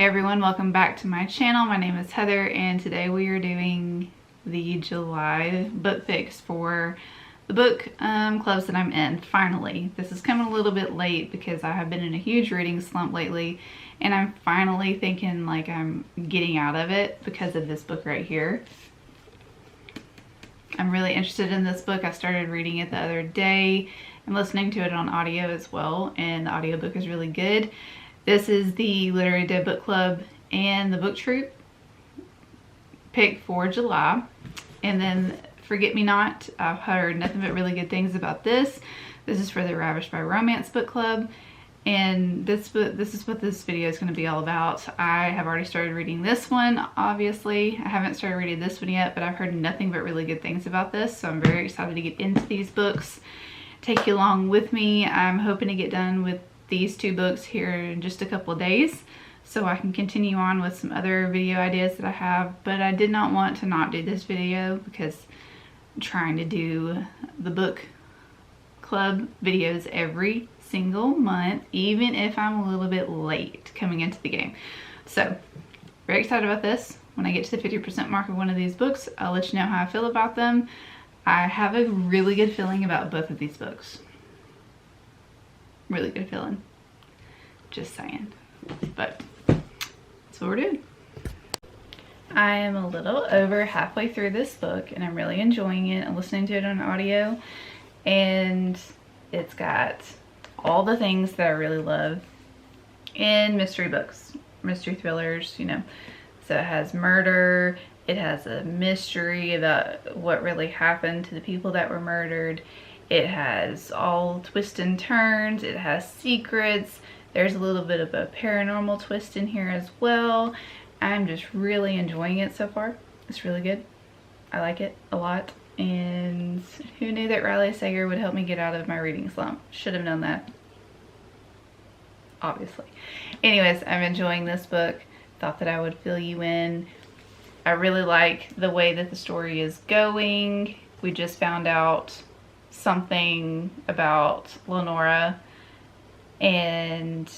Hey everyone, welcome back to my channel. My name is Heather and today we are doing the July book fix for the book clubs that I'm in. Finally, this is coming a little bit late because I have been in a huge reading slump lately and I'm finally thinking like I'm getting out of it because of this book right here. I'm really interested in this book. I started reading it the other day and listening to it on audio as well, and the audiobook is really good. This is the Literary Dead Book Club and the Book Troop pick for July. And then Forget Me Not, I've heard nothing but really good things about this. This is for the Ravished by Romance book club. And this is what this video is going to be all about. I have already started reading this one, obviously. I haven't started reading this one yet, but I've heard nothing but really good things about this. So I'm very excited to get into these books. Take you along with me. I'm hoping to get done with these two books here in just a couple of days so I can continue on with some other video ideas that I have, but I did not want to not do this video because I'm trying to do the book club videos every single month, even if I'm a little bit late coming into the game. So very excited about this. When I get to the 50% mark of one of these books, I'll let you know how I feel about them. I have a really good feeling about both of these books. Really good feeling. Just saying. But that's what we're doing. I am a little over halfway through this book and I'm really enjoying it. I'm listening to it on audio and it's got all the things that I really love in mystery books, mystery thrillers, you know. So it has murder, it has a mystery about what really happened to the people that were murdered. It has all twists and turns, it has secrets, there's a little bit of a paranormal twist in here as well. I'm just really enjoying it so far. It's really good. I like it a lot. And who knew that Riley Sager would help me get out of my reading slump? Should have known that. Obviously. Anyways, I'm enjoying this book. Thought that I would fill you in. I really like the way that the story is going. We just found out something about Lenora and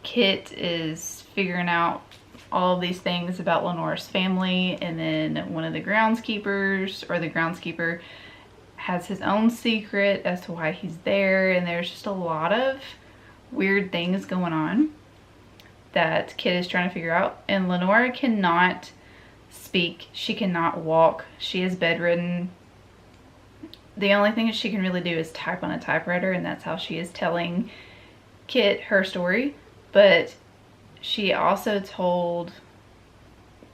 Kit is figuring out all of these things about Lenora's family, and then one of the groundskeepers, or the groundskeeper, has his own secret as to why he's there, and there's just a lot of weird things going on that Kit is trying to figure out. And Lenora cannot speak, she cannot walk, she is bedridden. The only thing that she can really do is type on a typewriter, and that's how she is telling Kit her story. But she also told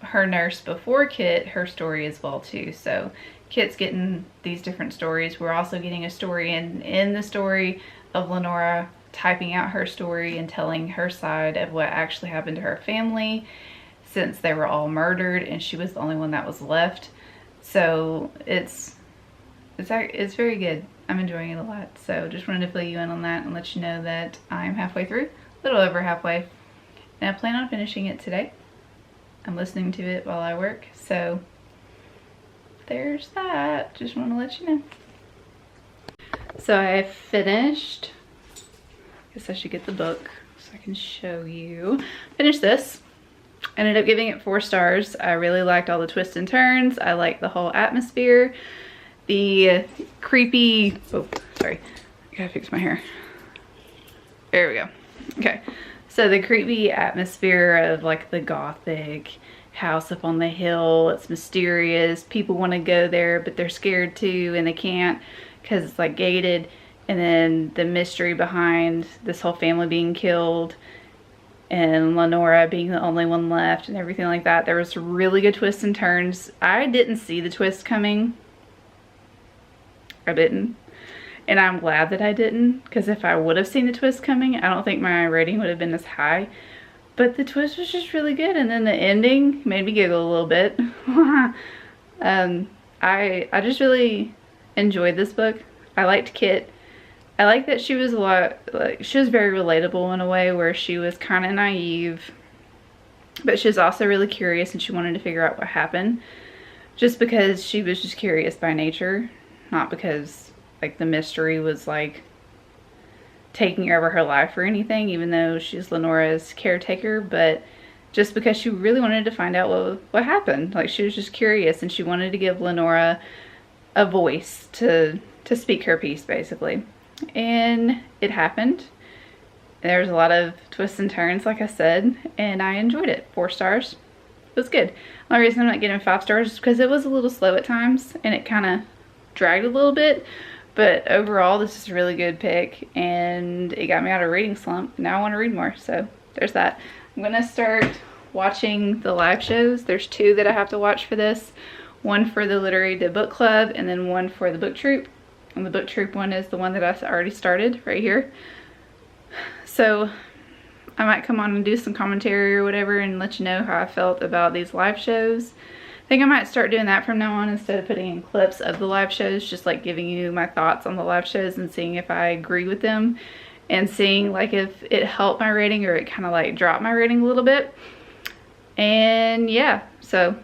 her nurse before Kit her story as well too. So Kit's getting these different stories. We're also getting a story in the story of Lenora typing out her story and telling her side of what actually happened to her family, since they were all murdered and she was the only one that was left. So it's very good. I'm enjoying it a lot. So just wanted to fill you in on that and let you know that I'm halfway through, a little over halfway. And I plan on finishing it today. I'm listening to it while I work. So there's that. Just want to let you know. So I finished. I guess I should get the book so I can show you. Finished this. I ended up giving it 4 stars. I really liked all the twists and turns. I liked the whole atmosphere. The creepy, oh, sorry, I gotta fix my hair. There we go. Okay, so the creepy atmosphere of like the Gothic house up on the hill. It's mysterious. People want to go there, but they're scared too, and they can't because it's like gated. And then the mystery behind this whole family being killed and Lenora being the only one left and everything like that. There was really good twists and turns. I didn't see the twist coming. I didn't, and I'm glad that I didn't, because if I would have seen the twist coming, I don't think my rating would have been as high. But the twist was just really good, and then the ending made me giggle a little bit. I just really enjoyed this book. I liked Kit. I like that she was she was very relatable in a way where she was kind of naive, but she was also really curious and she wanted to figure out what happened, just because she was just curious by nature. Not because like the mystery was like taking over her life or anything, even though she's Lenora's caretaker, but just because she really wanted to find out what happened. Like, she was just curious, and she wanted to give Lenora a voice to speak her piece, basically. And it happened. There was a lot of twists and turns, like I said, and I enjoyed it. 4 stars. It was good. The only reason I'm not getting 5 stars is because it was a little slow at times, and it kind of dragged a little bit. But overall, this is a really good pick, and it got me out of a reading slump. Now I want to read more, so there's that. I'm going to start watching the live shows. There's 2 that I have to watch for this. One for the Literary Dip Book Club, and then one for the Book Troop. And the Book Troop one is the one that I already started right here. So I might come on and do some commentary or whatever and let you know how I felt about these live shows. I think I might start doing that from now on instead of putting in clips of the live shows, just like giving you my thoughts on the live shows and seeing if I agree with them and seeing like if it helped my rating or it kind of like dropped my rating a little bit. And yeah, so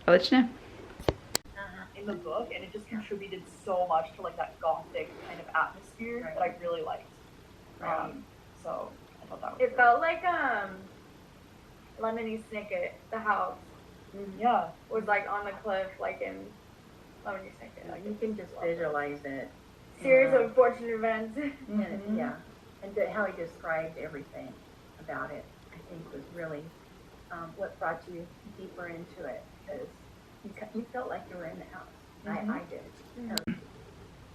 I'll let you know. In the book, and it just contributed so much to like that Gothic kind of atmosphere that I really liked. So I thought that was It felt like Lemony Snicket, the house. Yeah. Was like on the cliff, like in Lemony Snicket. Like you can just visualize it. Series of unfortunate events. And, yeah, and how he described everything about it, I think was really what brought you deeper into it, because you felt like you were in the house. I did.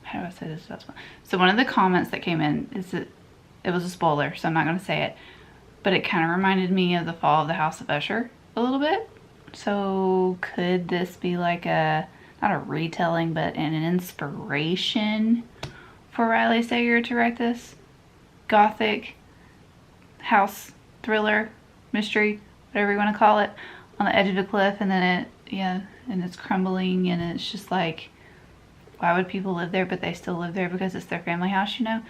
How do I say this? So one of the comments that came in is that it was a spoiler, so I'm not going to say it, but it kind of reminded me of the Fall of the House of Usher a little bit. So could this be like not a retelling, but an inspiration for Riley Sager to write this Gothic house thriller, mystery, whatever you want to call it, on the edge of a cliff, and then and it's crumbling, and it's just like, why would people live there, but they still live there because it's their family house, you know?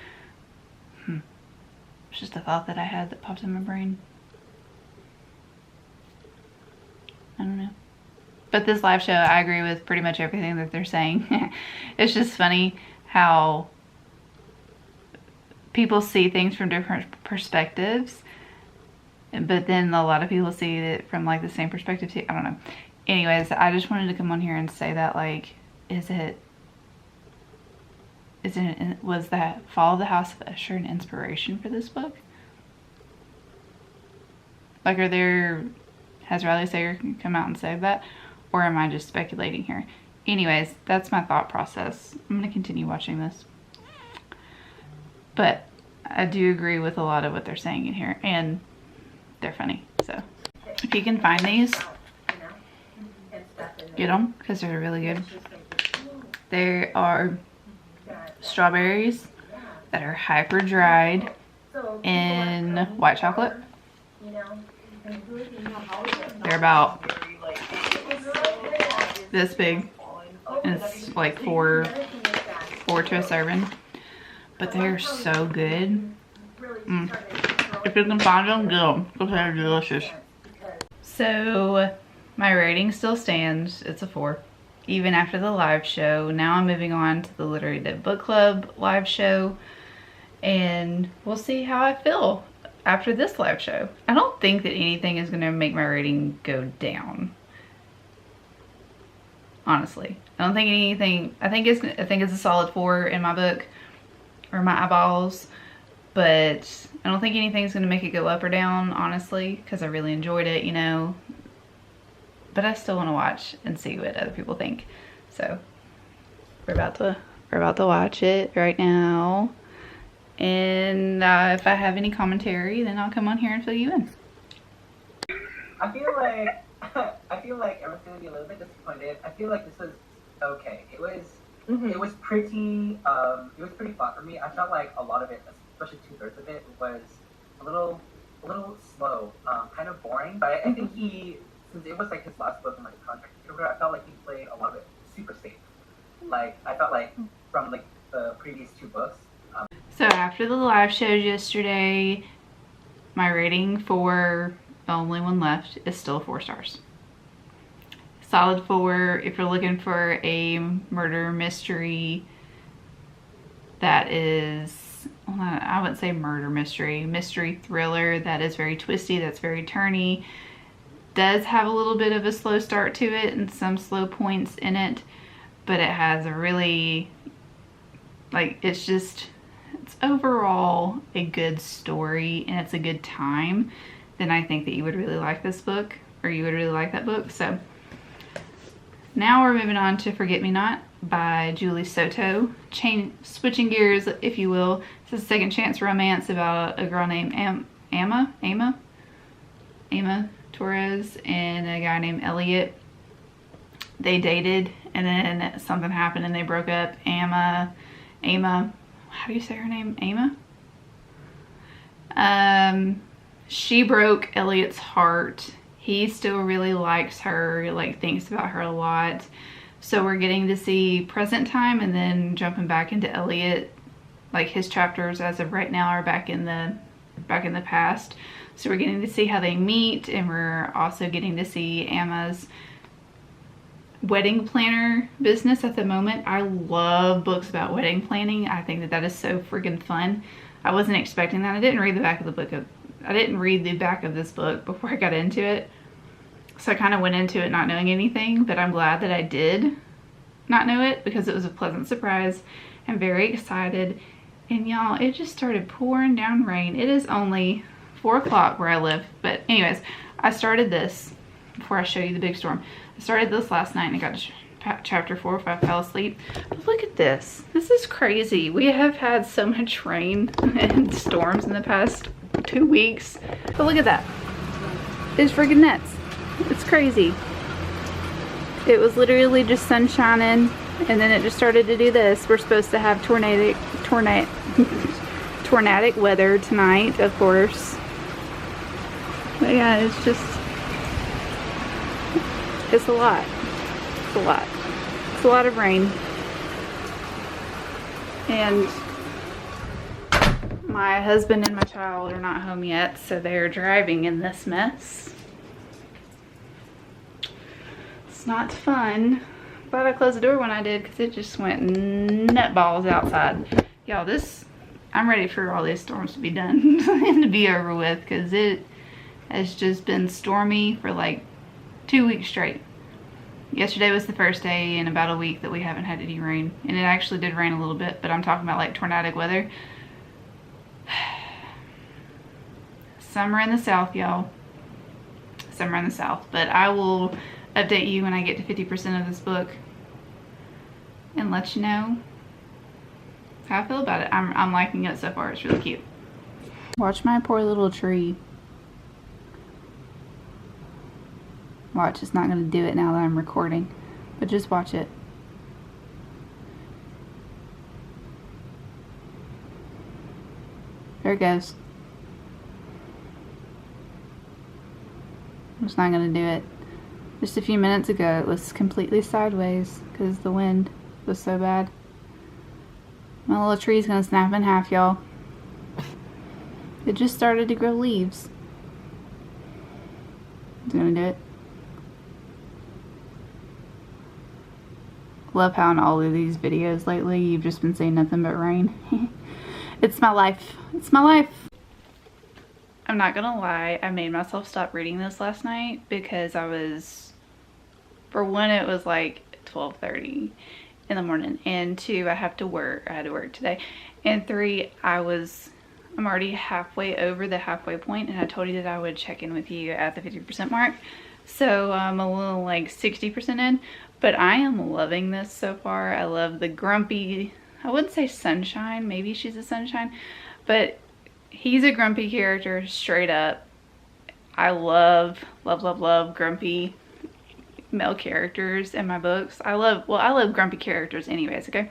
It's just a thought that I had that popped in my brain. I don't know. But this live show, I agree with pretty much everything that they're saying. It's just funny how people see things from different perspectives, but then a lot of people see it from like the same perspective too. I don't know. Anyways, I just wanted to come on here and say that, like, was that Fall of the House of Usher an inspiration for this book? Like, has Riley Sager come out and said that? Or am I just speculating here? Anyways, that's my thought process. I'm going to continue watching this. But I do agree with a lot of what they're saying in here. And they're funny. So if you can find these, get them, because they're really good. There are strawberries that are hyper dried in white chocolate. They're about this big, and it's like four to a serving, but they're so good. If you can find them, get them because they're delicious. So my rating still stands. It's a 4. Even after the live show. Now I'm moving on to the Literary Dip Book Club live show, and we'll see how I feel after this live show. I don't think that anything is going to make my rating go down. Honestly, I don't think anything. I think it's a solid 4 in my book, or my eyeballs, but I don't think anything's going to make it go up or down, honestly, because I really enjoyed it, you know. But I still want to watch and see what other people think. So we're about to watch it right now. And if I have any commentary, then I'll come on here and fill you in. I feel like everyone's gonna be a little bit disappointed. I feel like this was okay. It was pretty fun for me. I felt like a lot of it, especially 2/3 of it, was a little slow, kind of boring. But I think since it was like his last book in like his contract, I felt like he played a lot of it super safe. Like I felt like from like the previous 2 books. So after the live shows yesterday, my rating for the only one left is still 4 stars. Solid 4 if you're looking for a murder mystery that is well, I wouldn't say murder mystery thriller that is very twisty, that's very turny. Does have a little bit of a slow start to it and some slow points in it, but it has a really, like, it's overall a good story and it's a good time. Then I think that you would really like this book, or you would really like that book. So now we're moving on to Forget Me Not by Julie Soto. Switching gears, if you will. It's a second chance romance about a girl named Ama Torres and a guy named Elliot. They dated and then something happened and they broke up. Ama, how do you say her name? Ama? She broke Elliot's heart. He still really likes her, like thinks about her a lot. So we're getting to see present time and then jumping back into Elliot. Like his chapters as of right now are back in the past. So we're getting to see how they meet, and we're also getting to see Emma's wedding planner business at the moment. I love books about wedding planning. I think that is so freaking fun. I wasn't expecting that. I didn't read the back of this book before I got into it. So I kind of went into it not knowing anything, but I'm glad that I did not know it because it was a pleasant surprise. I'm very excited. And y'all, it just started pouring down rain. It is only 4 o'clock where I live. But anyways, I started this before I show you the big storm. I started this last night and I got to chapter 4 if I fell asleep. But look at this. This is crazy. We have had so much rain and storms in the past 2 weeks. But look at that. It's freaking nuts. It's crazy. It was literally just sun shining and then it just started to do this. We're supposed to have tornadic weather tonight, of course. But yeah, it's just, it's a lot. It's a lot. It's a lot of rain. And my husband and my child are not home yet, so they're driving in this mess. It's not fun. Glad I closed the door when I did because it just went nutballs outside. Y'all, I'm ready for all these storms to be done and to be over with because it has just been stormy for like 2 weeks straight. Yesterday was the first day in about a week that we haven't had any rain. And it actually did rain a little bit, but I'm talking about like tornadic weather. Summer in the South, y'all. Summer in the South. But I will update you when I get to 50% of this book and let you know how I feel about it. I'm liking it so far. It's really cute. Watch my poor little tree. Watch, it's not going to do it now that I'm recording, but just watch it. There it goes. It's not going to do it. Just a few minutes ago it was completely sideways because the wind was so bad. My little tree's going to snap in half, y'all. It just started to grow leaves. It's going to do it. Love how in all of these videos lately you've just been saying nothing but rain. It's my life. It's my life. I'm not gonna lie, I made myself stop reading this last night because I was, for one, it was like 12:30 in the morning, and 2, I had to work today, and 3, I'm already halfway over the halfway point, and I told you that I would check in with you at the 50% mark. So I'm a little like 60% in, but I am loving this so far. I love the grumpy, I wouldn't say sunshine, maybe she's a sunshine, but he's a grumpy character straight up. I love grumpy male characters in my books. I love grumpy characters anyways, okay?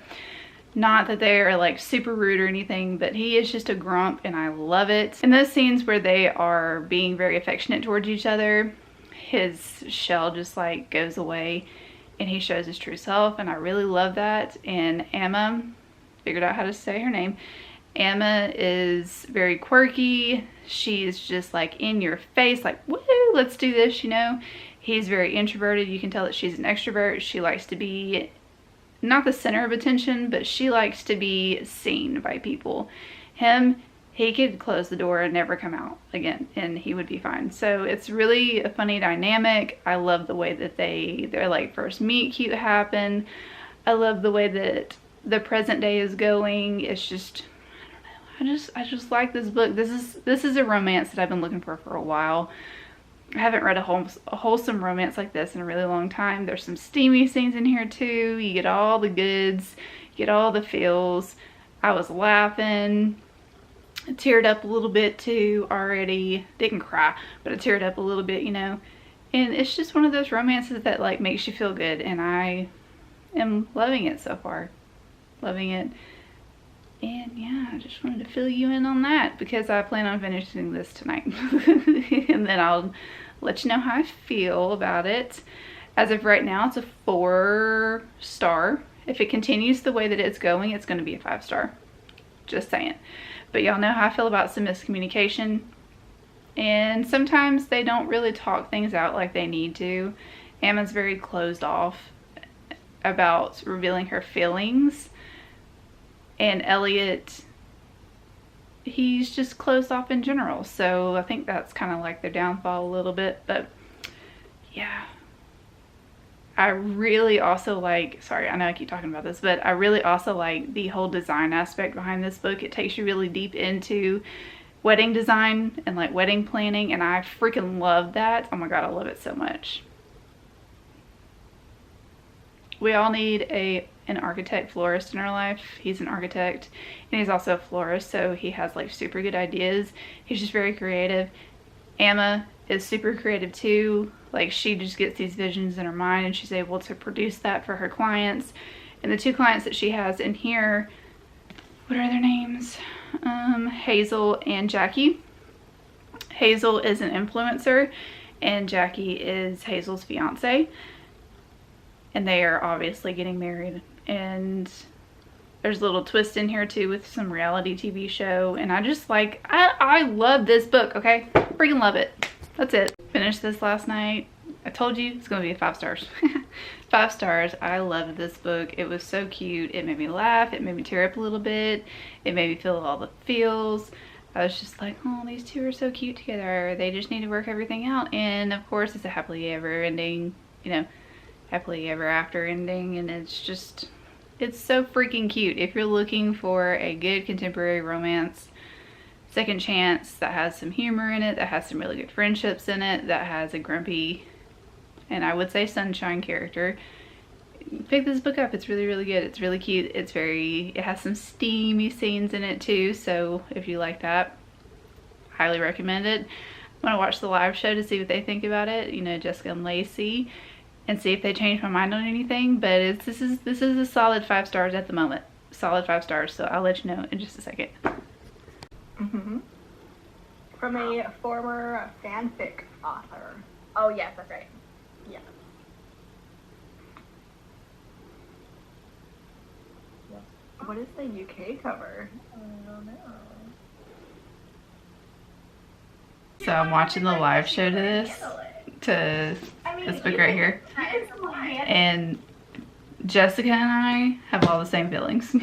Not that they are like super rude or anything, but he is just a grump and I love it. In those scenes where they are being very affectionate towards each other, his shell just like goes away and he shows his true self, and I really love that. And Emma, figured out how to say her name. Emma is very quirky. She's just like in your face, like, woo, let's do this, you know. He's very introverted. You can tell that she's an extrovert. She likes to be not the center of attention, but she likes to be seen by people. Him, he could close the door and never come out again, and he would be fine. So it's really a funny dynamic. I love the way that their like first meet cute happened. I love the way that the present day is going. It's just, I don't know. I just like this book. This is a romance that I've been looking for a while. I haven't read a wholesome romance like this in a really long time. There's some steamy scenes in here too. You get all the goods, you get all the feels. I was laughing. I teared up a little bit too already. Didn't cry, but I teared up a little bit, you know. And it's just one of those romances that like makes you feel good, and I am loving it so far. Loving it. And yeah, I just wanted to fill you in on that because I plan on finishing this tonight. And then I'll let you know how I feel about it. As of right now, it's a 4-star. If it continues the way that it's going, it's going to be a 5-star. Just saying. But y'all know how I feel about some miscommunication. And sometimes they don't really talk things out like they need to. Emma's very closed off about revealing her feelings. And Elliot, he's just closed off in general. So I think that's kind of like their downfall a little bit. But yeah. I really also like, sorry, I know I keep talking about this, but I really also like the whole design aspect behind this book. It takes you really deep into wedding design and like wedding planning, and I freaking love that. Oh my god, I love it so much. We all need an architect florist in our life. He's an architect and he's also a florist, so he has like super good ideas. He's just very creative. Emma is super creative too. Like, she just gets these visions in her mind and she's able to produce that for her clients. And the 2 clients that she has in here, what are their names? Hazel and Jackie. Hazel is an influencer and Jackie is Hazel's fiance. And they are obviously getting married. And there's a little twist in here too with some reality TV show. And I just like, I love this book, okay? Freaking love it. That's it. Finished this last night. I told you it's gonna be a 5 stars. 5 stars. I loved this book. It was so cute. It made me laugh. It made me tear up a little bit. It made me feel all the feels. I was just like, oh, these 2 are so cute together. They just need to work everything out. And of course, it's a happily ever ending, you know, happily ever after ending. And it's just, it's so freaking cute. If you're looking for a good contemporary romance, second chance that has some humor in it, that has some really good friendships in it, that has a grumpy and I would say sunshine character, pick this book up. It's really, really good. It's really cute. It has some steamy scenes in it too, so if you like that, highly recommend it. I'm gonna watch the live show to see what they think about it, you know, Jessica and Lacey, and see if they change my mind on anything. But this is a solid 5 stars at the moment. Solid 5 stars, so I'll let you know in just a second. From a former fanfic author. Oh yes, that's right. Yeah. What is the UK cover? I don't know. So I'm watching the live show to this book right here, and Jessica and I have all the same feelings.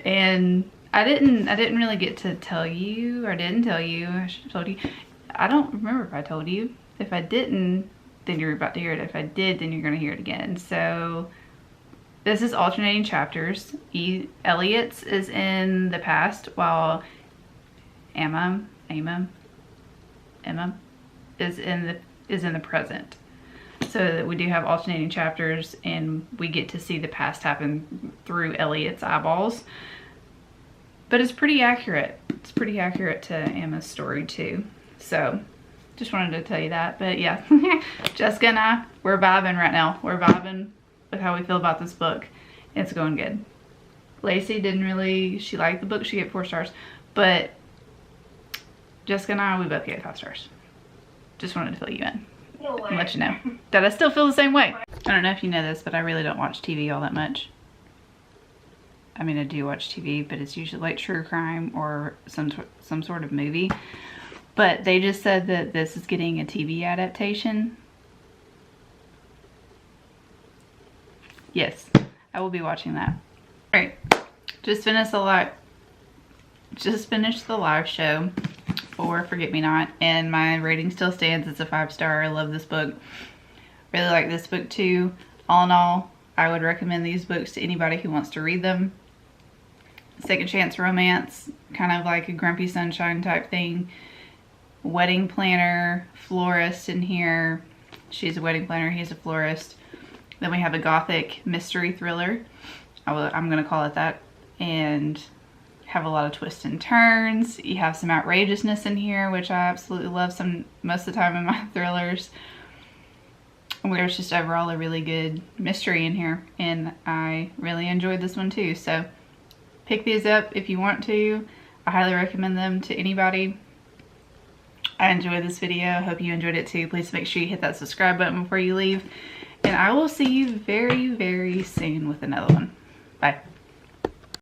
And I didn't really get to tell you, or didn't tell you. I should have told you. I don't remember if I told you. If I didn't, then you're about to hear it. If I did, then you're going to hear it again. So this is alternating chapters. Elliot's is in the past, while Emma is in the present. So that we do have alternating chapters, and we get to see the past happen through Elliot's eyeballs. But it's pretty accurate. It's pretty accurate to Emma's story too. So just wanted to tell you that. But yeah, Jessica and I, we're vibing right now. We're vibing with how we feel about this book. It's going good. Lacey she liked the book. She gave 4 stars. But Jessica and I, we both gave 5 stars. Just wanted to fill you in and let you know that I still feel the same way. I don't know if you know this, but I really don't watch TV all that much. I mean, I do watch TV, but it's usually like true crime or some sort of movie. But they just said that this is getting a TV adaptation. Yes, I will be watching that. All right, just finished the just finished the live show for Forget Me Not, and my rating still stands. It's a 5-star. I love this book. Really like this book too. All in all, I would recommend these books to anybody who wants to read them. Second chance romance, kind of like a Grumpy Sunshine type thing. Wedding planner, florist in here. She's a wedding planner, he's a florist. Then we have a Gothic mystery thriller. I'm going to call it that. And have a lot of twists and turns. You have some outrageousness in here, which I absolutely love most of the time in my thrillers. There's just overall a really good mystery in here, and I really enjoyed this one too. So pick these up if you want to. I highly recommend them to anybody. I enjoyed this video. Hope you enjoyed it too. Please make sure you hit that subscribe button before you leave, and I will see you very, very soon with another one. Bye.